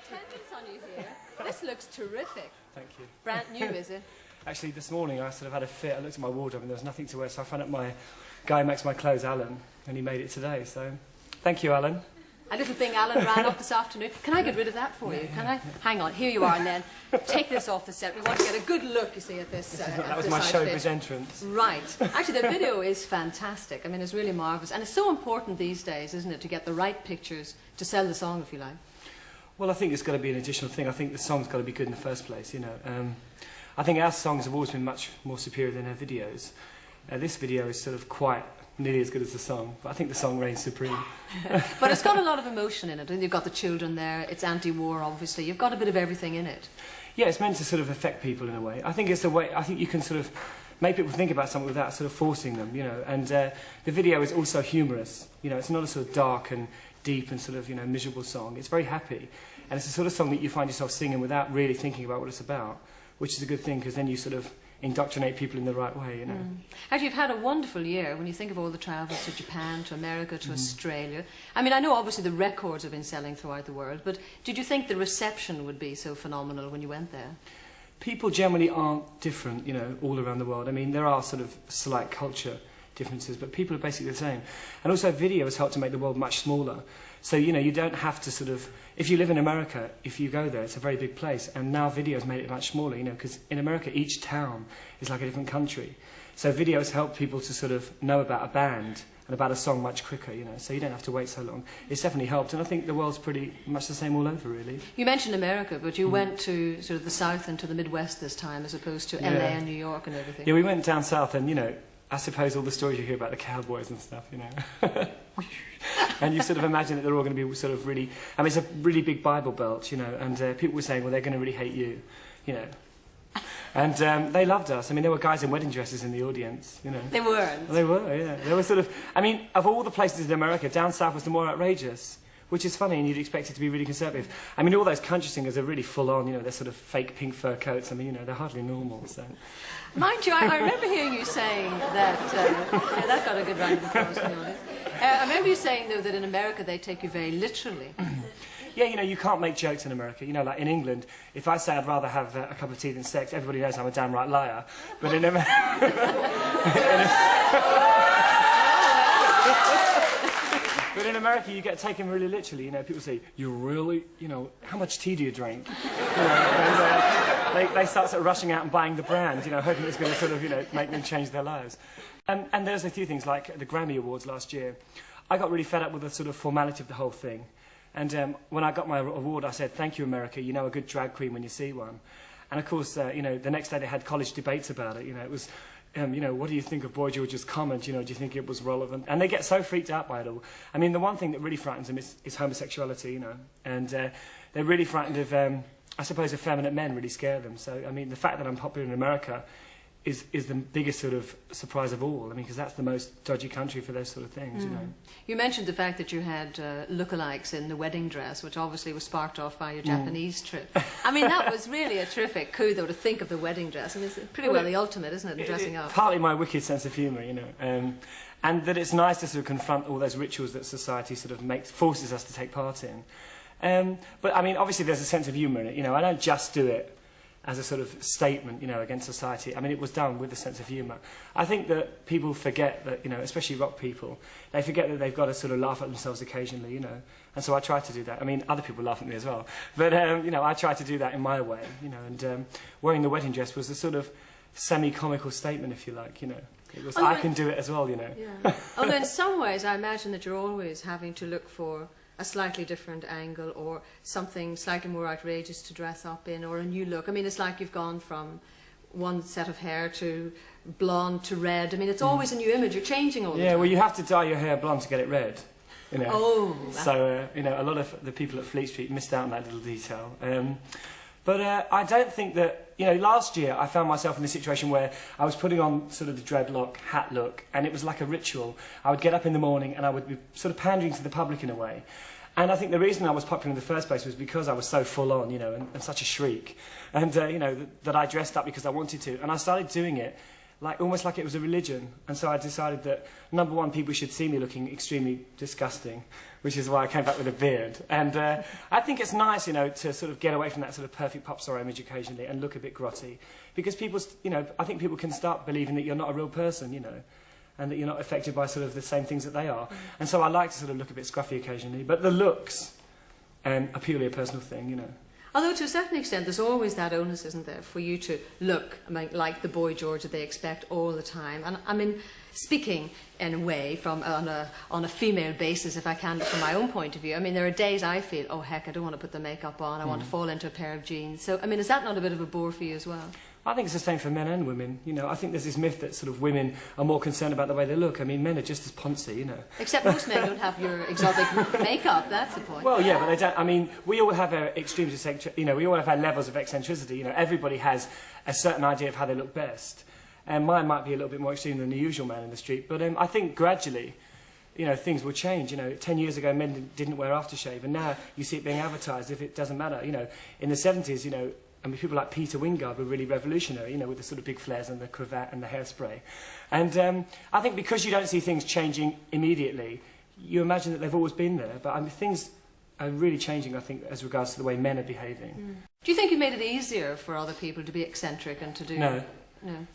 attendance on you here. This looks terrific. Thank you. Brand new, is it? Actually, this morning I sort of had a fit. I looked at my wardrobe and there was nothing to wear, so I found out my guy who makes my clothes, Alan, and he made it today. So, thank you, Alan. A little thing Alan ran up this afternoon. Can I get rid of that for you? Can I? Hang on. Here you are, and then take this off the set. We want to get a good look, you see, at this. That was my showbiz entrance. Right. Actually, the video is fantastic. I mean, it's really marvellous. And it's so important these days, isn't it, to get the right pictures to sell the song, if you like. Well, I think it's got to be an additional thing. I think the song's got to be good in the first place, you know. I think our songs have always been much more superior than our videos. This video is sort of quite nearly as good as the song, but I think the song reigns supreme. But it's got a lot of emotion in it, and you've got the children there, it's anti-war, obviously. You've got a bit of everything in it. Yeah, it's meant to sort of affect people in a way. I think it's a way, I think you can sort of make people think about something without sort of forcing them, you know. And the video is also humorous. You know, it's not a sort of dark and deep and sort of, you know, miserable song. It's very happy. And it's the sort of song that you find yourself singing without really thinking about what it's about, which is a good thing, because then you sort of indoctrinate people in the right way, you know. Actually, you've had a wonderful year when you think of all the travels to Japan, to America, to Australia. I mean, I know obviously the records have been selling throughout the world, but did you think the reception would be so phenomenal when you went there? People generally aren't different, you know, all around the world. I mean, there are sort of slight culture differences, but people are basically the same. And also video has helped to make the world much smaller. So, you know, you don't have to sort of, if you live in America, if you go there, it's a very big place. And now video has made it much smaller, you know, because in America, each town is like a different country. So video has helped people to sort of know about a band and about a song much quicker, you know, so you don't have to wait so long. It's definitely helped, and I think the world's pretty much the same all over, really. You mentioned America, but you went to sort of the South and to the Midwest this time, as opposed to LA and New York and everything. Yeah, we went down south, and, you know, I suppose all the stories you hear about the cowboys and stuff, you know. And you sort of imagine that they're all going to be sort of really... I mean, it's a really big Bible belt, you know, and people were saying, well, they're going to really hate you, you know. And they loved us. I mean, there were guys in wedding dresses in the audience, you know. They weren't? They were, yeah. They were sort of... I mean, of all the places in America, down south was the more outrageous, which is funny, and you'd expect it to be really conservative. I mean, all those country singers are really full-on, you know, they're sort of fake pink fur coats. I mean, you know, they're hardly normal, so... Mind you, I remember hearing you saying that... yeah, that got a good round of applause, to be honest. I remember you saying, though, that in America they take you very literally. Yeah, you know, you can't make jokes in America. You know, like in England, if I say I'd rather have a cup of tea than sex, everybody knows I'm a downright liar. But in America... But in America, you get taken really literally. You know, people say, "You really, you know, how much tea do you drink?" You know, and, they start sort of rushing out and buying the brand, you know, hoping it's going to sort of, you know, make them change their lives. And there's a few things like the Grammy Awards last year. I got really fed up with the sort of formality of the whole thing. And when I got my award, I said, "Thank you, America. You know a good drag queen when you see one." And of course, you know, the next day they had college debates about it. You know, it was. You know, what do you think of Boy George's comment? You know, do you think it was relevant? And they get so freaked out by it all. I mean, the one thing that really frightens them is homosexuality, you know. And they're really frightened of, I suppose, effeminate men really scare them. So, I mean, the fact that I'm popular in America is the biggest sort of surprise of all. I mean, because that's the most dodgy country for those sort of things, you know. You mentioned the fact that you had lookalikes in the wedding dress, which obviously was sparked off by your Japanese trip. I mean, that was really a terrific coup, though, to think of the wedding dress. And it's pretty well the ultimate, isn't it, in dressing up? Partly my wicked sense of humour, you know. And that it's nice to sort of confront all those rituals that society sort of forces us to take part in. But, I mean, obviously there's a sense of humour in it, you know. I don't just do it as a sort of statement, you know, against society. I mean, it was done with a sense of humour. I think that people forget that, you know, especially rock people, they forget that they've got to sort of laugh at themselves occasionally, you know. And so I try to do that. I mean, other people laugh at me as well. But, you know, I try to do that in my way, you know. And wearing the wedding dress was a sort of semi-comical statement, if you like, you know. It was, I can do it as well, you know. Yeah. Although in some ways, I imagine that you're always having to look for a slightly different angle or something slightly more outrageous to dress up in, or a new look. I mean, it's like you've gone from one set of hair to blonde to red. I mean, it's always a new image. You're changing all the time. Yeah, well, you have to dye your hair blonde to get it red, you know. Oh. So, you know, a lot of the people at Fleet Street missed out on that little detail. But I don't think that, you know, last year I found myself in a situation where I was putting on sort of the dreadlock hat look, and it was like a ritual. I would get up in the morning and I would be sort of pandering to the public in a way. And I think the reason I was popular in the first place was because I was so full on, you know, and such a shriek. And, you know, that I dressed up because I wanted to. And I started doing it like almost like it was a religion. And so I decided that, number one, people should see me looking extremely disgusting, which is why I came back with a beard. And I think it's nice, you know, to sort of get away from that sort of perfect pop star image occasionally and look a bit grotty. Because people, you know, I think people can start believing that you're not a real person, you know, and that you're not affected by sort of the same things that they are. And so I like to sort of look a bit scruffy occasionally. But the looks are purely a personal thing, you know. Although to a certain extent there's always that onus, isn't there, for you to look like the boy George that they expect all the time. And I mean, speaking in a way from on a female basis, if I can, from my own point of view, I mean, there are days I feel, oh heck, I don't want to put the makeup on, I want to fall into a pair of jeans. So I mean, is that not a bit of a bore for you as well? I think it's the same for men and women. You know, I think there's this myth that sort of women are more concerned about the way they look. I mean, men are just as poncy, you know. Except most men don't have your exotic makeup, that's the point. Well, yeah, but they don't. I mean, we all have our extremes of you know, we all have our levels of eccentricity. You know, everybody has a certain idea of how they look best. And mine might be a little bit more extreme than the usual man in the street. But I think gradually, you know, things will change. You know, 10 years ago, men didn't wear aftershave. And now you see it being advertised if it doesn't matter. You know, in the 70s, you know, I mean, people like Peter Wingard were really revolutionary, you know, with the sort of big flares and the cravat and the hairspray. And I think because you don't see things changing immediately, you imagine that they've always been there. But I mean, things are really changing, I think, as regards to the way men are behaving. Do you think you made it easier for other people to be eccentric and to do... No.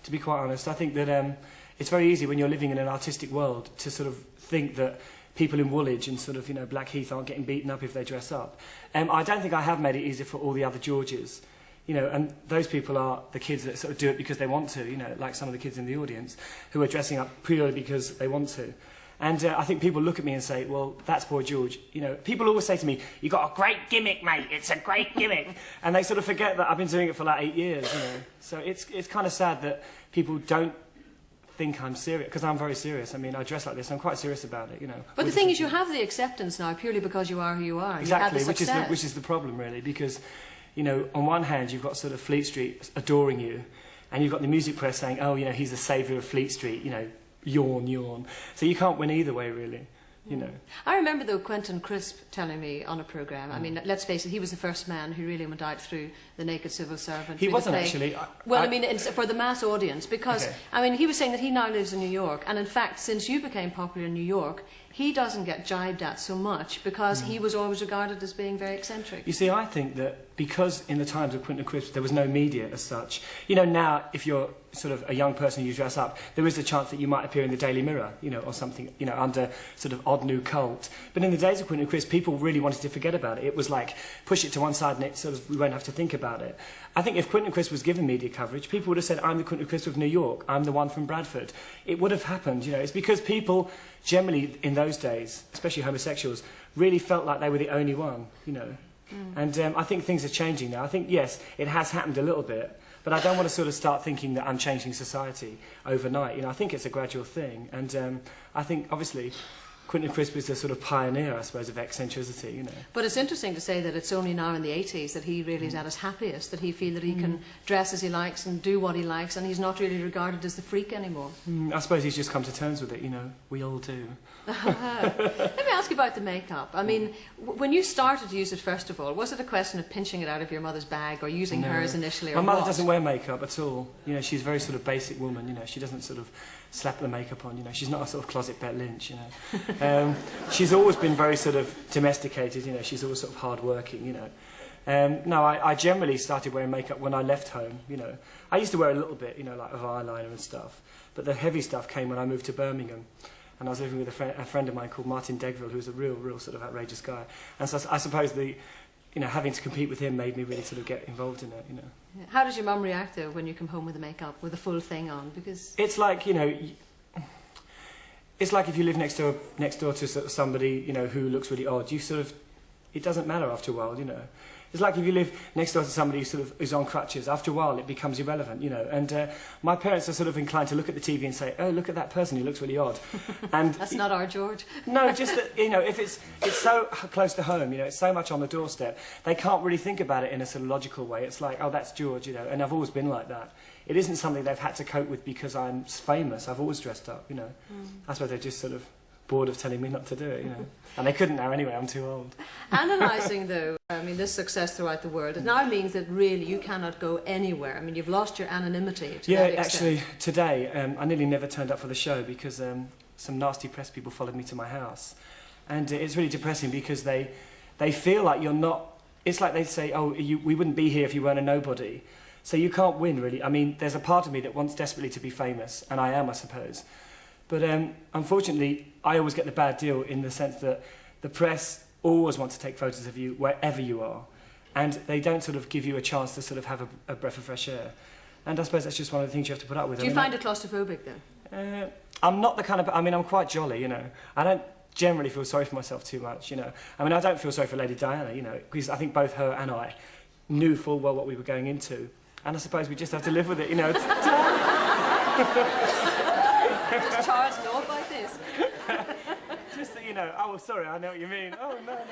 To be quite honest, I think that it's very easy when you're living in an artistic world to sort of think that people in Woolwich and sort of, you know, Blackheath aren't getting beaten up if they dress up. I don't think I have made it easier for all the other Georges. You know, and those people are the kids that sort of do it because they want to, you know, like some of the kids in the audience who are dressing up purely because they want to. And I think people look at me and say, well, that's Boy George. You know, people always say to me, you've got a great gimmick, mate, it's a great gimmick. And they sort of forget that I've been doing it for like 8 years, you know. So it's kind of sad that people don't think I'm serious, because I'm very serious. I mean, I dress like this, I'm quite serious about it, you know. But the thing is, you have the acceptance now purely because you are who you are. Exactly, You have the which is the problem, really, because... You know, on one hand, you've got sort of Fleet Street adoring you, and you've got the music press saying, oh, you know, he's the saviour of Fleet Street, you know, yawn, yawn. So you can't win either way, really, you know. I remember, though, Quentin Crisp telling me on a programme, I mean, let's face it, he was the first man who really went out through The Naked Civil Servant. He wasn't, actually. Well, I mean, for the mass audience, because, okay. I mean, he was saying that he now lives in New York, and in fact, since you became popular in New York, he doesn't get jibed at so much because he was always regarded as being very eccentric. You see, I think that because in the times of Quentin Crisp there was no media as such, you know, now if you're sort of a young person and you dress up, there is a chance that you might appear in the Daily Mirror, you know, or something, you know, under sort of odd new cult. But in the days of Quentin Crisp, people really wanted to forget about it. It was like, push it to one side and it sort of, we won't have to think about it. I think if Quentin Crisp was given media coverage, people would have said, I'm the Quentin Crisp of New York, I'm the one from Bradford. It would have happened, you know. It's because people generally in those days, especially homosexuals, really felt like they were the only one, you know. And I think things are changing now. I think, yes, it has happened a little bit, but I don't want to sort of start thinking that I'm changing society overnight. You know, I think it's a gradual thing. And I think, obviously, Quentin Crisp is a sort of pioneer, I suppose, of eccentricity, you know. But it's interesting to say that it's only now in the 80s that he really is at his happiest, that he feels that he can dress as he likes and do what he likes, and he's not really regarded as the freak anymore. I suppose he's just come to terms with it, you know. We all do. Let me ask you about the makeup. I mean, when you started to use it, first of all, was it a question of pinching it out of your mother's bag or using hers initially, or My mother what? doesn't wear makeup at all. You know, she's a very sort of basic woman, you know. She doesn't sort of slap the makeup on, you know. She's not a sort of closet Bet Lynch, you know. She's always been very sort of domesticated, you know. She's always sort of hard-working, you know. No, I generally started wearing makeup when I left home, you know. I used to wear a little bit, you know, like of eyeliner and stuff. But the heavy stuff came when I moved to Birmingham. And I was living with a friend of mine called Martin Degville, who was a real sort of outrageous guy. And so I suppose you know, having to compete with him made me really sort of get involved in it, you know. How does your mum react, though, when you come home with the makeup, with the full thing on? Because it's like, you know, it's like if you live next door to sort of somebody, you know, who looks really odd. You sort of, it doesn't matter after a while, you know. It's like if you live next door to somebody who sort of is on crutches. After a while, it becomes irrelevant, you know. And my parents are sort of inclined to look at the TV and say, "Oh, look at that person who looks really odd." And that's not our George. No, just that, you know, if it's so close to home, you know, it's so much on the doorstep, they can't really think about it in a sort of logical way. It's like, oh, that's George, you know. And I've always been like that. It isn't something they've had to cope with because I'm famous. I've always dressed up, you know. I suppose they just sort of bored of telling me not to do it, you know. And they couldn't now anyway, I'm too old. Analysing, though, I mean, this success throughout the world, it now means that really you cannot go anywhere. I mean, you've lost your anonymity to that extent. Actually, today, I nearly never turned up for the show because some nasty press people followed me to my house. And it's really depressing because they feel like you're not... It's like they say, oh, we wouldn't be here if you weren't a nobody. So you can't win, really. I mean, there's a part of me that wants desperately to be famous, and I am, I suppose. But unfortunately, I always get the bad deal in the sense that the press always want to take photos of you wherever you are. And they don't sort of give you a chance to sort of have a breath of fresh air. And I suppose that's just one of the things you have to put up with. Do you find it claustrophobic, then? I'm not the kind of... I mean, I'm quite jolly, you know. I don't generally feel sorry for myself too much, you know. I mean, I don't feel sorry for Lady Diana, you know, because I think both her and I knew full well what we were going into. And I suppose we just have to live with it, you know. Does Charles know about this? Just that, you know, oh, sorry, I know what you mean. Oh, no, no.